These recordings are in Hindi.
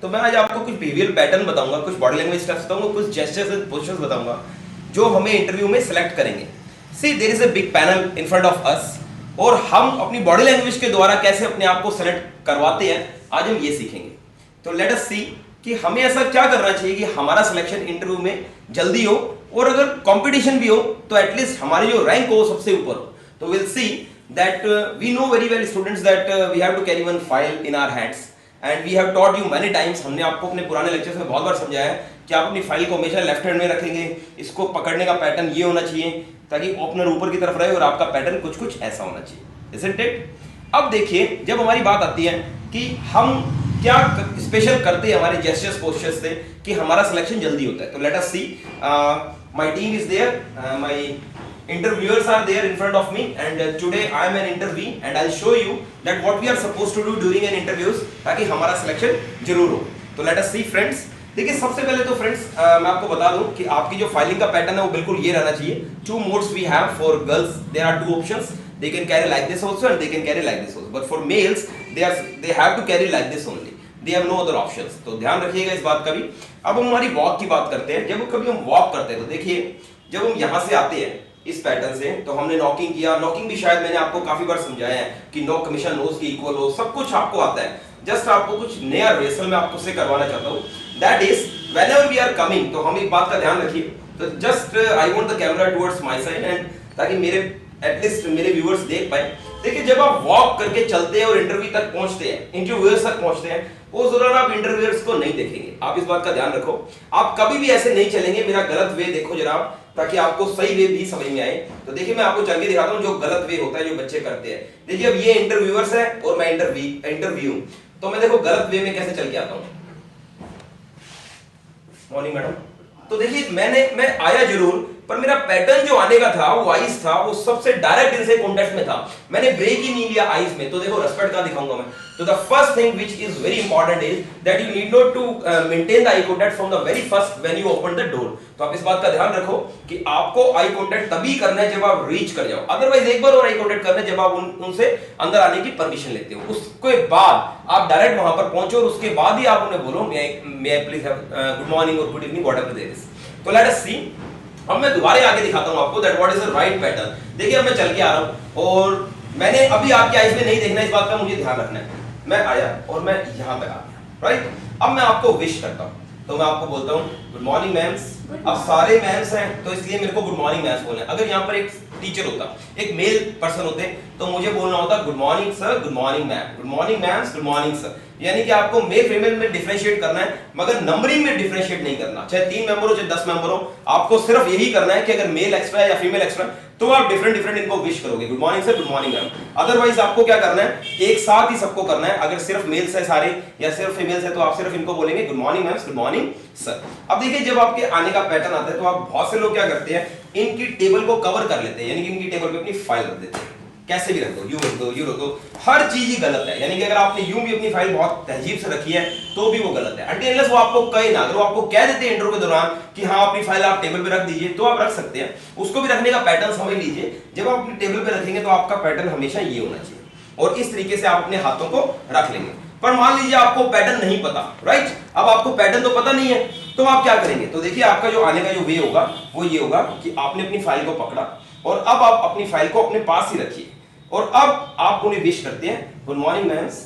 तो मैं आज आपको कुछ बिहेवियर पैटर्न बताऊंगा, कुछ बॉडी लैंग्वेज स्टेप्स बताऊंगा, कुछ जेस्चर्स एंड पोस्चर्स बताऊंगा जो हमें इंटरव्यू में सिलेक्ट करेंगे। See there is a big panel in front of us, और हम अपनी बॉडी लैंग्वेज के द्वारा कैसे अपने आप को सेलेक्ट करवाते हैं, आज हम ये सीखेंगे। तो लेट अस सी कि हमें ऐसा क्या करना चाहिए कि हमारा सिलेक्शन इंटरव्यू में जल्दी हो, और अगर कंपटीशन भी हो तो एटलीस्ट हमारी जो रैंक हो वो सबसे ऊपर हो। तो will see that we know very well students that we have to carry one file in our hands and we have taught you many times. हमने आपको अपने पुराने लेक्चर्स में बहुत बार समझाया है कि आप अपनी फाइल को हमेशा लेफ्ट हैंड में रखेंगे, इसको पकड़ने का पैटर्न ये होना चाहिए ताकि ओपनर ऊपर की तरफ रहे और आपका पैटर्न कुछ कुछ ऐसा होना चाहिए, isn't it? अब देखिए, जब हमारी बात आती है कि हम क्या स्पेशल करते हैं हमारे जेस्चर्स पोस्चर्स से कि हमारा सिलेक्शन जल्दी होता है, तो let us see. My team is there, my interviewers are there in front of me, and today I am an interviewee and I'll show you that what we are supposed to do during an interviews ताकि हमारा सिलेक्शन जरूर हो। तो let us see friends। देखिए, सबसे पहले तो फ्रेंड्स मैं आपको बता दूं कि आपकी जो फाइलिंग का पैटर्न है वो बिल्कुल ये रहना चाहिए। Two modes we have for girls, there are two options, they can carry like this also and they can carry like this also, but for males they have to carry like this only, they have no other options. तो ध्यान रखिएगा इस बात का भी। अब हम हमारी वॉक की बात करते हैं। जब कभी हम वॉक करते हैं तो देखिए, जब हम यहाँ से आते हैं इस पैटर्न से, तो हमने नॉकिंग किया। नॉकिंग भी शायद मैंने आपको काफी बार समझाया है कि नो कमीशन नोज के इक्वल हो, सब कुछ आपको आता है। जस्ट आपको कुछ नया रिहर्सल में आपको से करवाना चाहता हूँ, that is whenever we are coming. तो हम एक बात का ध्यान रखिए, तो just I want the camera towards my side and ताकि मेरे एटलीस्ट मेरे व्यूअर्स देख पाए। देखिए, जब आप वॉक करके चलते हैं और इंटरव्यू तक पहुंचते हैं, इंटरव्यूअर्स तक पहुंचते हैं, उस दौरान आप इंटरव्यूअर्स को नहीं देखेंगे। आप इस बात का ध्यान रखो, आप कभी भी ऐसे नहीं चलेंगे। मेरा गलत वे देखो जरा, ताकि आपको सही वे भी समझ में आए। तो देखिए, मैं आपको चल के दिखाता हूं जो गलत वे होता है जो बच्चे करते हैं। देखिए, अब ये इंटरव्यूअर्स है और मैं इंटरव्यू, तो मैं देखो गलत वे में कैसे चल के आता हूं। Morning madam. तो देखिए, मैं आया जरूर, पर मेरा पैटर्न जो आने का था, वो आईज था, वो सबसे डायरेक्ट इनसे कांटेक्ट में था। मैंने ब्रेक ही नहीं लिया आईज में। तो देखो, रेस्पेक्ट का दिखाऊंगा मैं। तो the first thing which is very important is that you need not to maintain the eye contact from the very first when you open the door. तो आप इस बात का ध्यान रखो कि आपको आई कांटेक्ट तभी करना है जब आप रीच कर जाओ। अदरवाइज एक बार और आई कांटेक्ट करना है जब आप उनसे अंदर आने की परमिशन लेते हो। उसके बाद आप डायरेक्ट वहां पर पहुंचो और उसके बाद ही आप उन्हें बोलो may I please have good morning और good evening whatever there is. तो लेट अस सी। अब मैं दोबारा आगे दिखाता हूं आपको that what is the right pattern. देखिए, अब मैं चल के आ रहा हूं और मैंने अभी आपकी आईज में नहीं देखना, इस बात का मुझे ध्यान रखना है। मैं आया और मैं यहां तक आ गया, राइट। अब मैं आपको विश करता हूं, तो मैं आपको बोलता हूं गुड मॉर्निंग मैम्स। अब सारे मैम्स हैं तो इसलिए मेरे को गुड मॉर्निंग मैम्स बोलना है। अगर यहां पर एक टीचर होता, एक मेल पर्सन होते, तो मुझे बोलना होता good morning sir, good morning ma'am, good morning ma'am's, good morning sir. यानी कि आपको मेल फीमेल में डिफरेंशिएट करना है, मगर नंबरिंग में डिफरेंशिएट नहीं करना। चाहे 3 मेंबर हो चाहे 10 मेंबर हो, आपको सिर्फ यही करना है कि अगर मेल एक्स्ट्रा है या फीमेल एक्स्ट्रा तो आप डिफरेंट इनको विश करोगे, good morning sir, good morning ma'am. Otherwise आपको क्या करना है, एक साथ ही सबको करना है। अगर सिर्फ मेल्स है सारे या सिर्फ फीमेल्स है तो आप सिर्फ इनको बोलेंगे good morning ma'am, good morning sir. अब देखिए, जब आपके आने का पैटर्न आता है तो आप बहुत से लोग क्या करते हैं, इनकी टेबल को कवर कर लेते हैं, यानी कि इनकी टेबल पे अपनी फाइल रख देते हैं। कैसे भी रख दो, यूं रख दो, यूं रख दो, हर चीज ही गलत है। यानी कि अगर आपने यूं भी अपनी फाइल बहुत तहजीब से रखी है तो भी वो गलत है। अनटिल अनलेस वो आपको कहे ना, अगर वो आपको कह देते हैं इंटरव्यू के दौरान कि हाँ अपनी फाइल आप टेबल पे रख दीजिए, तो आप रख सकते हैं। उसको भी रखने का पैटर्न समझ लीजिए। जब आप अपनी टेबल पे रखेंगे तो आपका पैटर्न हमेशा ये होना चाहिए और इस तरीके से आप अपने हाथों को रख लेंगे। पर मान लीजिए आपको पैटर्न नहीं पता, राइट। अब आपको पैटर्न तो पता नहीं है, तो आप क्या करेंगे, तो देखिए आपका जो आने का जो वे होगा वो ये होगा कि आपने अपनी फाइल को पकड़ा और अब आप अपनी फाइल को अपने पास ही रखिए और अब आप उन्हें विश करते हैं गुड मॉर्निंग मैम्स।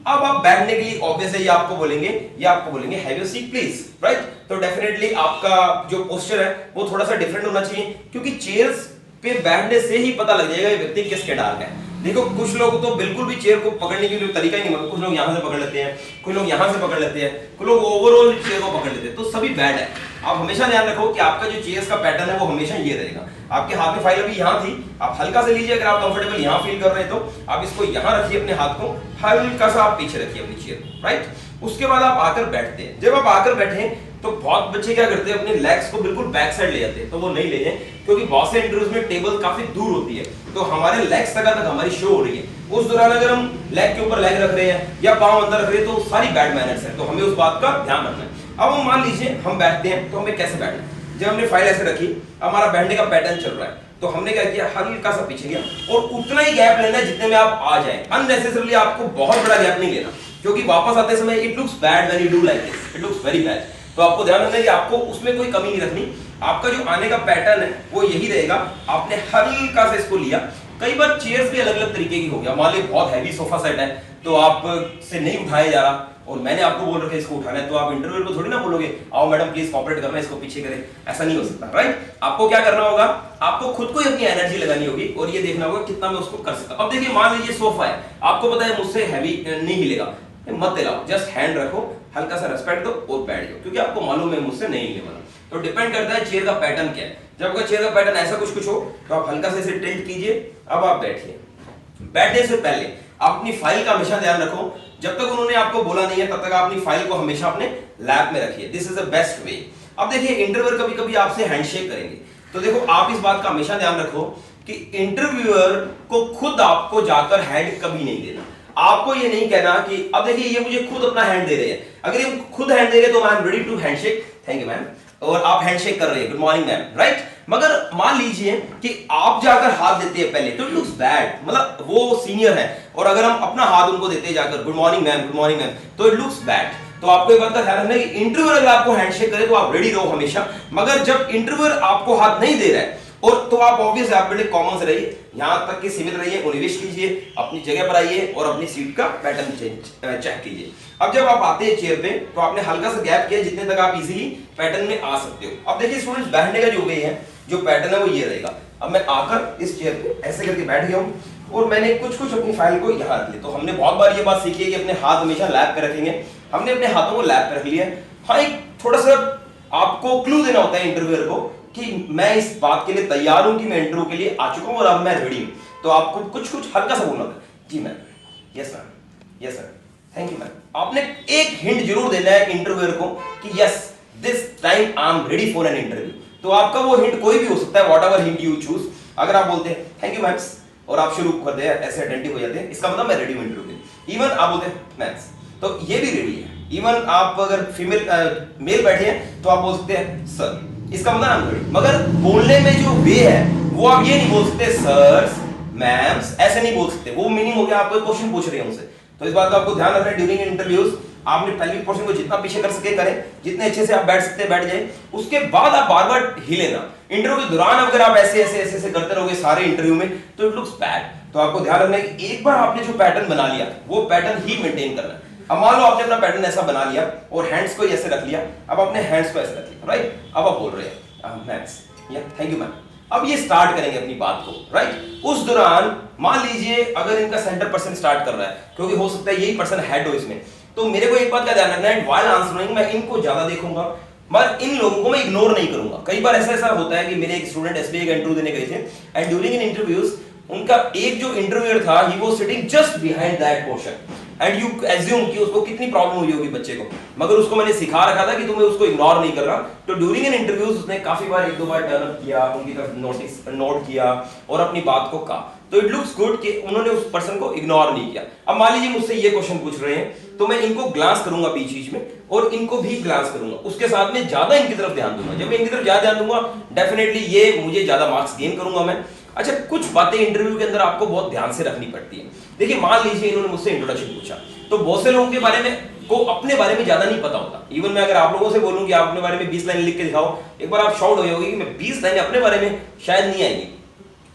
अब आप बैठने के लिए ऑब्वियस है ये आपको बोलेंगे have your seat please, right. तो डेफिनेटली आपका जो पोस्चर है वो थोड़ा सा डिफरेंट होना चाहिए, क्योंकि चेयर्स पे बैठने से ही पता लग जाएगा ये व्यक्ति किस कैटेगरी का है। देखो, कुछ लोग तो बिल्कुल भी चेयर को पकड़ने के लिए तरीका ही नहीं मालूम। कुछ लोग यहाँ से पकड़ लेते हैं, कुछ लोग यहाँ से पकड़ लेते हैं, कुछ लोग ओवरऑल चेयर को पकड़ लेते हैं, तो सभी बैड है। आप हमेशा ध्यान रखो कि आपका जो चेयर्स का पैटर्न है वो हमेशा ये रहेगा। आपके हाथ में फाइल अभी यहाँ थी, आप हल्का से लीजिए। अगर आप कंफर्टेबल यहाँ फील कर रहे हैं तो आप इसको यहाँ रखिए, अपने हाथ को हल्का सा आप पीछे रखिए अपनी चेयर, राइट। उसके बाद आप आकर बैठते हैं। जब आप आकर बैठे तो बहुत बच्चे क्या करते हैं, अपने लेग्स को बिल्कुल बैक साइड ले जाते हैं। तो वो नहीं ले जाए, क्योंकि बहुत से इंटरव्यूज में टेबल काफी दूर होती है, तो हमारे लेग्स तक हमारी शो हो रही है। उस दौरान अगर हम लेग के ऊपर लेग रख रहे हैं या पांव अंदर रख रहे हैं तो सारी बैड मैनर्स है, तो हमें उस बात का ध्यान रखना है। अब हम मान लीजिए हम बैठते हैं, तो हमें कैसे बैठना है। जब हमने फाइल ऐसे रखी, हमारा बैठने का पैटर्न चल रहा है, तो हमने क्या किया, हल्का सा पीछे गया और उतना ही गैप लेना है जितने में आप आ जाए। अननेसेसरली आपको बहुत बड़ा गैप नहीं लेना, क्योंकि वापस आते समय it looks bad when you do like this, it looks very bad. तो आपको ध्यान रखना है कि आपको उसमें कोई कमी नहीं रखनी। आपका जो आने का पैटर्न है वो यही रहेगा। आपने हल्का सा इसको लिया, कई बार चेयर्स भी अलग अलग तरीके की हो गया, मान लीजिए बहुत हैवी सोफा सेट है तो आप से नहीं उठाया जा रहा और मैंने आपको बोल रखा है इसको उठाना है, तो आप इंटरव्यू को थोड़ी ना बोलोगे आओ मैडम प्लीज कॉपरेट करना, इसको पीछे करें, ऐसा नहीं हो सकता, राइट। आपको क्या करना होगा, आपको खुद को ही अपनी एनर्जी लगानी होगी और ये देखना होगा कितना मैं उसको कर सकता। अब देखिए मान लीजिए सोफा है, आपको पता है मुझसे हैवी नहीं हिलेगा, मत हिलाओ, जस्ट हैंड रखो, हल्का सा रेस्पेक्ट दो और बैठ जाओ, क्योंकि आपको मालूम है मुझसे नहीं हिलने वाला। तो डिपेंड करता है चेयर का पैटर्न क्या है। जब आपका चेयर का पैटर्न ऐसा कुछ हो तो आप हल्का से इसे टिल्ट कीजिए। अब आप बैठिए। बैठने से पहले अपनी फाइल का हमेशा ध्यान रखो, जब तक उन्होंने आपको बोला नहीं है तब तक अपनी फाइल को हमेशा अपने लैप में रखिए। This is the best way. अब देखिए इंटरव्यूअर कभी कभी आपसे हैंडशेक करेंगे, तो देखो आप इस बात का हमेशा ध्यान रखो कि इंटरव्यूअर को खुद आपको जाकर हैंड कभी नहीं देना। आपको ये नहीं कहना कि अब देखिए ये मुझे खुद अपना हैंड दे रहे हैं, अगर ये खुद हैंड दे रहे हैं तो I am ready to handshake, thank you ma'am, और आप हैंडशेक कर रहे हैं, गुड मॉर्निंग मैम, राइट। मगर मान लीजिए कि आप जाकर हाथ देते हैं पहले, तो इट लुक्स बैड, मतलब वो सीनियर है और अगर हम अपना हाथ उनको देते हैं जाकर good morning ma'am, good morning ma'am, तो इट लुक्स बैड। तो आपको एक बात का ध्यान रखना है कि इंटरव्यूअर अगर आपको हैंडशेक करे तो आप रेडी रहो हमेशा, मगर जब इंटरव्यूअर आपको हाथ नहीं दे रहा है और तो आप ऑब्वियस आप बड़े कॉमन से रहिए, यहां तक कि सीमित रहिए, निवेश कीजिए, अपनी जगह पर आइए और अपनी सीट का पैटर्न चेक कीजिए। अब जब आप आते हैं चेयर पे तो आपने हल्का सा गैप किया जितने तक आप इजीली पैटर्न में आ सकते हो। अब देखिए स्टूडेंट्स, बैठने का जो वे है, जो पैटर्न है वो ये रहेगा। अब मैं आकर इस चेयर पे ऐसे करके बैठ गया हूं और मैंने कुछ अपनी फाइल को यहां रख ली। तो हमने बहुत बार ये बात सीखी है कि अपने हाथ हमेशा लैप पे रखेंगे, हमने अपने हाथों को लैप पे रख लिया। हाँ, एक थोड़ा सा आपको क्लू देना होता है इंटरव्यूअर को कि मैं इस बात के लिए तैयार हूं कि मैं इंटरव्यू के लिए आ चुका हूं और अब मैं रेडी हूं। तो आपको कुछ हल्का सा बोलना होता है, जी ma'am, yes ma'am, yes sir, thank you ma'am. आपने एक हिंट जरूर देना है इंटरव्यूअर को कि yes this time I am ready for an interview. तो आपका वो हिंट कोई भी हो सकता है, whatever hint you choose. अगर आप बोलते हैं थैंक यू मैम्स और आप शुरू करते हैं, ऐसे अटेंटिव हो जाते हैं, इसका मतलब मैं रेडी हूं इंटरव्यू के लिए। इवन आप बोलते हैं मैम्स, तो ये भी रेडी है। इवन आप अगर फीमेल मेल बैठे हैं तो आप बोल सकते हैं सर, इसका मतलब I'm ready। मगर बोलने में जो वे है वो आप ये नहीं बोल सकते सर मैम्स, ऐसे नहीं बोल सकते, वो मीनिंग हो गया आपको क्वेश्चन पूछ रहे हैं उनसे। तो इस बात का आपको ध्यान रखना है ड्यूरिंग इंटरव्यूज। आपने पेल्विक पोर्शन को जितना पीछे कर सके करें, जितने अच्छे से आप बैठ सकते हैं बैठ जाए। उसके बाद आप बार बार हिले ना। इंटरव्यू के दौरान अगर आप ऐसे करते रहोगे सारे इंटरव्यू में तो इट लुक्स बैड। तो आपको ध्यान रखना है कि एक बार आपने जो पैटर्न बना लिया वो पैटर्न ही मेंटेन करना है। अब मान लो आपने अपना पैटर्न ऐसा बना लिया और हैंड्स को ऐसे रख लिया, अब अपने हैंड्स को ऐसे रख लिया, राइट। अब आप बोल रहे हैं मैम्स, या थैंक यू मैम। अब ये स्टार्ट करेंगे अपनी बात को, राइट। उस दौरान मान लीजिए अगर इनका सेंटर पर्सन स्टार्ट कर रहा है, क्योंकि हो सकता है यही पर्सन हेड हो इसमें, तो मेरे को एक बात का ध्यान रखना है, व्हाइल आंसरिंग मैं इनको ज्यादा देखूंगा मगर इन लोगों को मैं इग्नोर नहीं करूंगा। कई बार ऐसा होता है कि मेरे एक स्टूडेंट एसबीआई का इंटरव्यू देने गए थे एंड ड्यूरिंग इन इंटरव्यूज उनका एक जो इंटरव्यूअर था he was sitting just behind that portion and you assume कि उसको कितनी प्रॉब्लम हुई होगी बच्चे को, मगर उसको मैंने सिखा रखा था कि तुम्हें उसको इग्नोर नहीं करना। तो ड्यूरिंग एन इंटरव्यूज उसने काफी बार एक दो बार टर्न अप किया, उनकी तरफ नोट किया और अपनी बात को कहा। तो इट लुक्स गुड कि उन्होंने उस पर्सन को इग्नोर नहीं किया। अब मान लीजिए मुझसे ये क्वेश्चन पूछ रहे हैं तो मैं इनको ग्लांस करूंगा बीच बीच में और इनको भी ग्लांस करूंगा, उसके साथ में ज्यादा इनकी तरफ ध्यान दूंगा। जब मैं इनकी तरफ ज्यादा ध्यान दूंगा डेफिनेटली ये मुझे ज्यादा मार्क्स गेन करूंगा मैं। अच्छा, कुछ बातें इंटरव्यू के अंदर आपको बहुत ध्यान से रखनी पड़ती है। देखिए मान लीजिए इन्होंने मुझसे इंट्रोडक्शन पूछा, तो बहुत से लोगों के बारे में को अपने बारे में ज्यादा नहीं पता होता। इवन मैं अगर आप लोगों से बोलूं कि आप अपने बारे में 20 लाइन लिख के दिखाओ, एक बार आप शॉर्ट हो जाओगे कि मैं 20 लाइन अपने बारे में शायद नहीं आएंगी।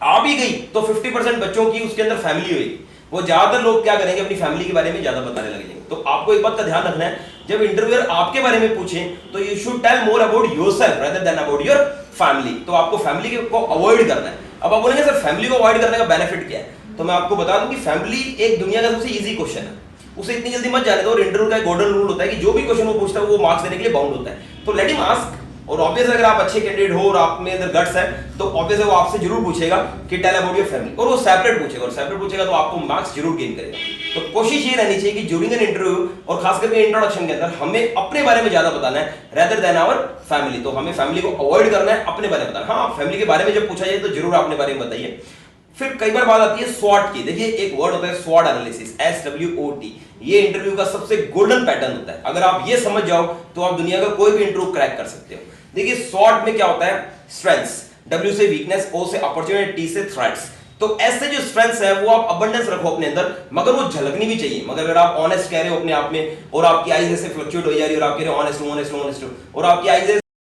आ भी गई तो 50% बच्चों की उसके अंदर फैमिली होगी, वो ज्यादातर लोग क्या करेंगे अपनी फैमिली के बारे में ज्यादा बताने लगेंगे। तो आपको एक बात का ध्यान रखना है, जब इंटरव्यूअर आपके बारे में पूछे तो you should tell more about yourself rather than about your family. तो आपको फैमिली को अवॉइड करना है। अब आप बोलेंगे सर फैमिली को अवॉइड करने का बेनिफिट क्या है, तो मैं आपको बता दूं कि फैमिली एक दुनिया का सबसे इजी क्वेश्चन है, उसे इतनी जल्दी मत जाने दो। और इंटरव्यू का एक गोल्डन रूल होता है कि जो भी क्वेश्चन वो पूछता है वो मार्क्स देने के लिए बाउंड होता है। तो लेट हिम आस्क, और ऑब्वियस अगर आप अच्छे कैंडिडेट हो और आप में अंदर गट्स है तो ऑब्वियस वो आपसे जरूर पूछेगा कि टेल अबाउट योर फैमिली, और वो सेपरेट पूछेगा, और सेपरेट पूछेगा तो आपको मार्क्स जरूर गेन करेगा। तो कोशिश ये रहनी चाहिए कि ड्यूरिंग एन इंटरव्यू और खास करके इंट्रोडक्शन के अंदर हमें अपने बारे में ज्यादा बताना है रेदर देन आवर फैमिली। तो हमें फैमिली को अवॉइड करना है, अपने बारे में बताना। हाँ, फैमिली के बारे में जब पूछा जाए तो जरूर अपने बारे में बताइए। फिर कई बार बात आती है स्वॉट की। देखिए एक वर्ड होता है स्वॉट एनालिसिस, SWOT। ये इंटरव्यू का सबसे गोल्डन पैटर्न होता है। अगर आप ये समझ जाओ तो आप दुनिया का कोई भी इंटरव्यू क्रैक कर सकते हो। देखिए स्वॉट में क्या होता है, स्ट्रेंथ्स, W से वीकनेस, O से अपॉर्चुनिटी, T से थ्रेट्स। तो ऐसे जो स्ट्रेंथ्स है वो आप अबंडेंस रखो अपने अंदर, मगर वो झलकनी भी चाहिए। मगर अगर आप ऑनेस्ट कह रहे हो अपने आप में और आपकी आईज ऐसे फ्लक्चुएट हो जा रही है और आप कह रहे हो ऑनेस्ट और आपकी आईज